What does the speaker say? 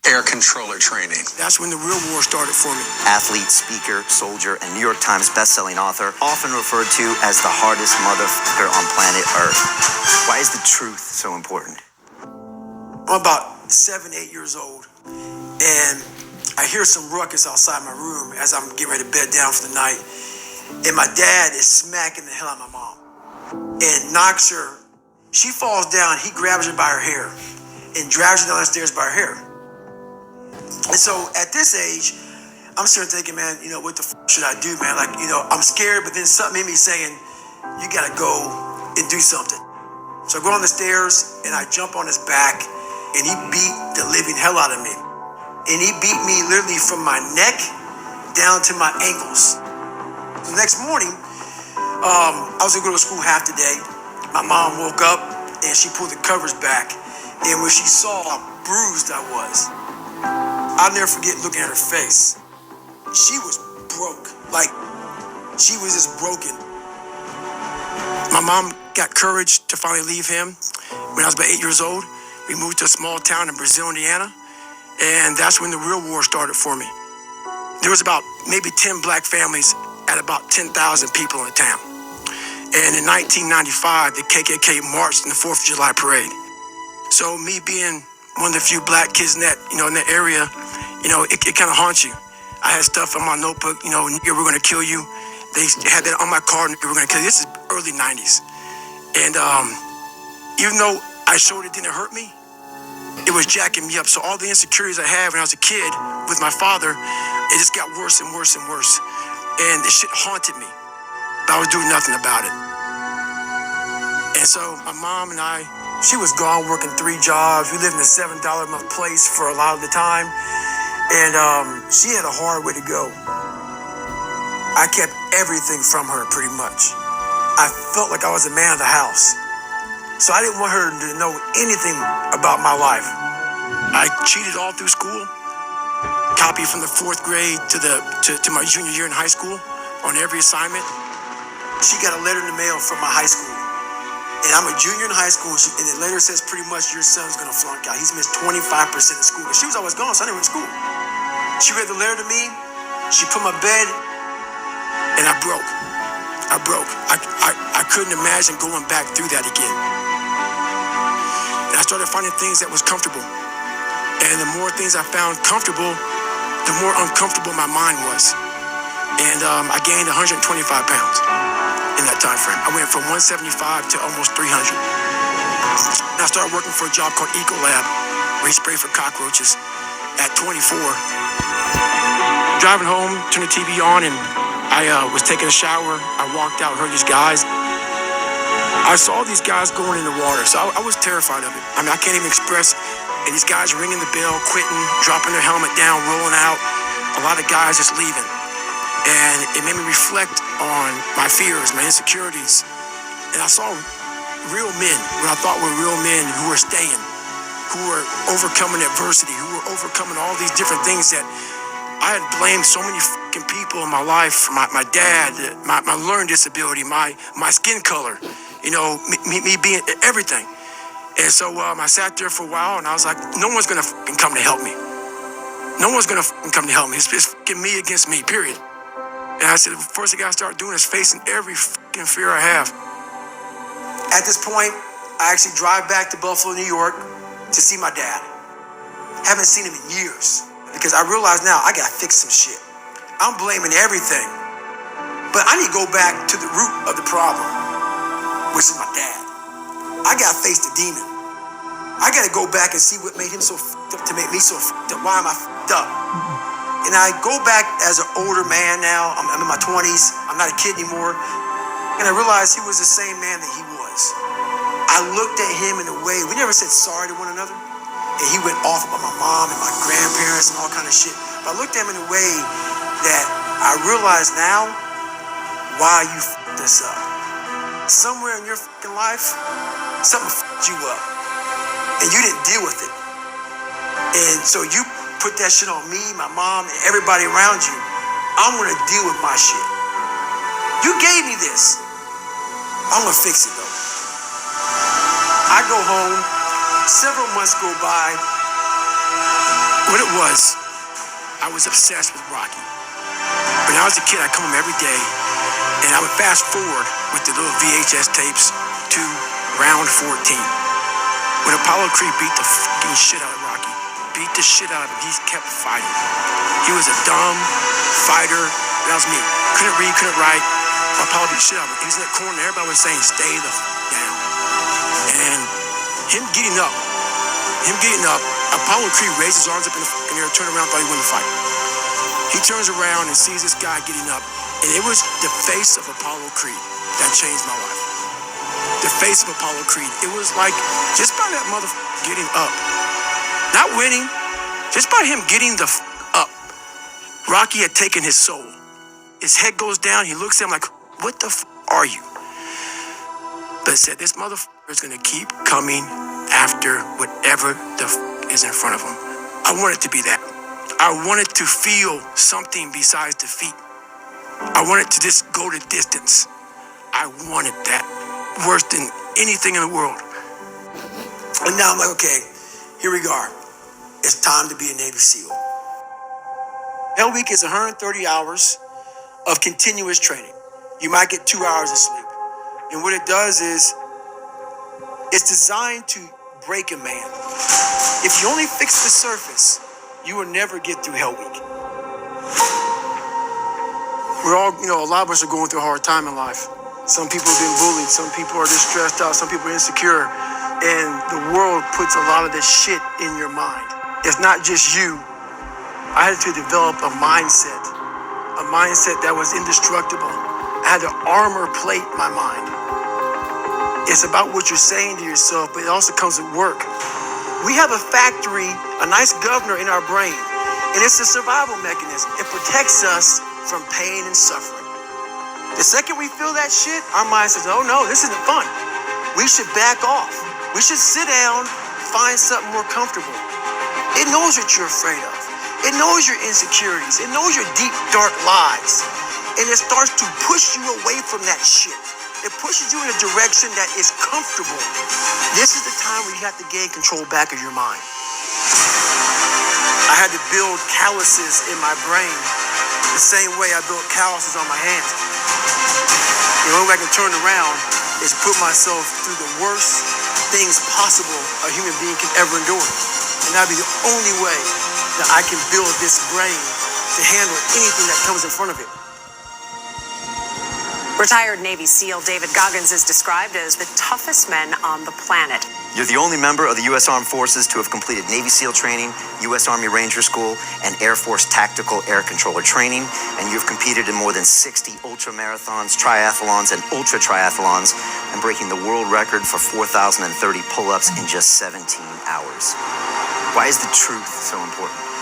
air controller training. That's when the real war started for me. Athlete, speaker, soldier, and New York Times bestselling author, often referred to as the hardest motherfucker on planet Earth. Why is the truth so important? I'm about 7, 8 years old, and I hear some ruckus outside my room as I'm getting ready to bed down for the night. And my dad is smacking the hell out of my mom and knocks her. She falls down. He grabs her by her hair and drags her down the stairs by her hair. And so at this age, I'm sitting thinking, man, what the should I do, man? Like, I'm scared, but then something in me saying, you gotta go and do something. So I go on the stairs and I jump on his back, and he beat the living hell out of me. And he beat me literally from my neck down to my ankles. The next morning, I was gonna go to school half the day. My mom woke up and she pulled the covers back. And when she saw how bruised I was, I'll never forget looking at her face. She was broke. Like, she was just broken. My mom got courage to finally leave him when I was about 8 years old. We moved to a small town in Brazil, Indiana. And that's when the real war started for me. There was about maybe 10 black families at about 10,000 people in the town. And in 1995, the KKK marched in the 4th of July parade. So me being one of the few black kids in that, in that area, it kind of haunts you. I had stuff on my notebook, nigga, we're gonna kill you. They had that on my car, nigga, we're gonna kill you. This is early 90s. And even though I showed it didn't hurt me, it was jacking me up. So all the insecurities I had when I was a kid with my father, it just got worse and worse and worse. And this shit haunted me, but I was doing nothing about it. And so my mom and she was gone working 3 jobs. We lived in a $7 a month place for a lot of the time. And she had a hard way to go. I kept everything from her pretty much. I felt like I was the man of the house. So I didn't want her to know anything about my life. I cheated all through school. Copied from the 4th grade to my junior year in high school on every assignment. She got a letter in the mail from my high school. And I'm a junior in high school, and the letter says pretty much your son's gonna flunk out. He's missed 25% of school. And she was always gone, so I didn't went to school. She read the letter to me. She put my bed, and I broke. I couldn't imagine going back through that again. And I started finding things that was comfortable. And the more things I found comfortable, the more uncomfortable my mind was. And I gained 125 pounds in that time frame. I went from 175 to almost 300. And I started working for a job called Ecolab, where you spray for cockroaches at 24. Driving home, turned the TV on, and I was taking a shower. I walked out, heard these guys. I saw these guys going in the water, so I was terrified of it. I mean, I can't even express. And these guys ringing the bell, quitting, dropping their helmet down, rolling out. A lot of guys just leaving. And it made me reflect on my fears, my insecurities. And I saw real men, what I thought were real men who were staying, who were overcoming adversity, who were overcoming all these different things that I had blamed so many fucking people in my life, my dad, my learning disability, my skin color, me being everything. And so I sat there for a while, and I was like, no one's gonna fucking come to help me. No one's gonna fucking come to help me. It's fucking me against me, period. And I said, the first thing I gotta start doing is facing every fucking fear I have. At this point, I actually drive back to Buffalo, New York to see my dad. Haven't seen him in years because I realize now I gotta fix some shit. I'm blaming everything, but I need to go back to the root of the problem, which is my dad. I gotta face the demon. I gotta go back and see what made him so fucked up to make me so fucked up. Why am I fucked up? And I go back as an older man now. I'm in my 20s. I'm not a kid anymore. And I realized he was the same man that he was. I looked at him in a way, we never said sorry to one another. And he went off about my mom and my grandparents and all kind of shit. But I looked at him in a way that I realize now why you fucked this up. Somewhere in your fucking life, something fucked you up. And you didn't deal with it. And so you put that shit on me, my mom, and everybody around you. I'm gonna deal with my shit. You gave me this. I'm gonna fix it though. I go home, several months go by. What it was, I was obsessed with Rocky. When I was a kid, I'd come home every day, and I would fast forward with the little VHS tapes to round 14. When Apollo Creed beat the fucking shit out of Rocky, beat the shit out of him, he kept fighting. He was a dumb fighter. That was me. Couldn't read, couldn't write. Apollo beat the shit out of him. He was in that corner, and everybody was saying, stay the down. And him getting up, Apollo Creed raised his arms up in the air, turned around, thought he won the fight. He turns around and sees this guy getting up, and it was the face of Apollo Creed that changed my life. The face of Apollo Creed. It was like, just by that motherfucker getting up, not winning, just by him getting the up, Rocky had taken his soul. His head goes down, he looks at him like, what the are you? But said, this motherfucker is gonna keep coming after whatever the is in front of him. I want it to be that. I wanted to feel something besides defeat. I wanted to just go the distance. I wanted that worse than anything in the world. And now I'm like, okay, here we go. It's time to be a Navy SEAL. Hell Week is 130 hours of continuous training. You might get 2 hours of sleep. And what it does is, it's designed to break a man. If you only fix the surface, you will never get through Hell Week. We're all, a lot of us are going through a hard time in life. Some people have been bullied. Some people are just stressed out. Some people are insecure. And the world puts a lot of this shit in your mind. It's not just you. I had to develop a mindset that was indestructible. I had to armor plate my mind. It's about what you're saying to yourself, but it also comes with work. We have a factory, a nice governor in our brain, and it's a survival mechanism. It protects us from pain and suffering. The second we feel that shit, our mind says, oh no, this isn't fun. We should back off. We should sit down, find something more comfortable. It knows what you're afraid of. It knows your insecurities. It knows your deep, dark lies. And it starts to push you away from that shit. It pushes you in a direction that is comfortable. This is the time where you have to gain control back of your mind. I had to build calluses in my brain the same way I built calluses on my hands. The only way I can turn around is put myself through the worst things possible a human being can ever endure. And that'd be the only way that I can build this brain to handle anything that comes in front of it. Retired Navy SEAL David Goggins is described as the toughest men on the planet. You're the only member of the U.S. Armed Forces to have completed Navy SEAL training, U.S. Army Ranger School, and Air Force Tactical Air Controller training, and you've competed in more than 60 ultramarathons, triathlons, and ultra triathlons, and breaking the world record for 4,030 pull-ups in just 17 hours. Why is the truth so important?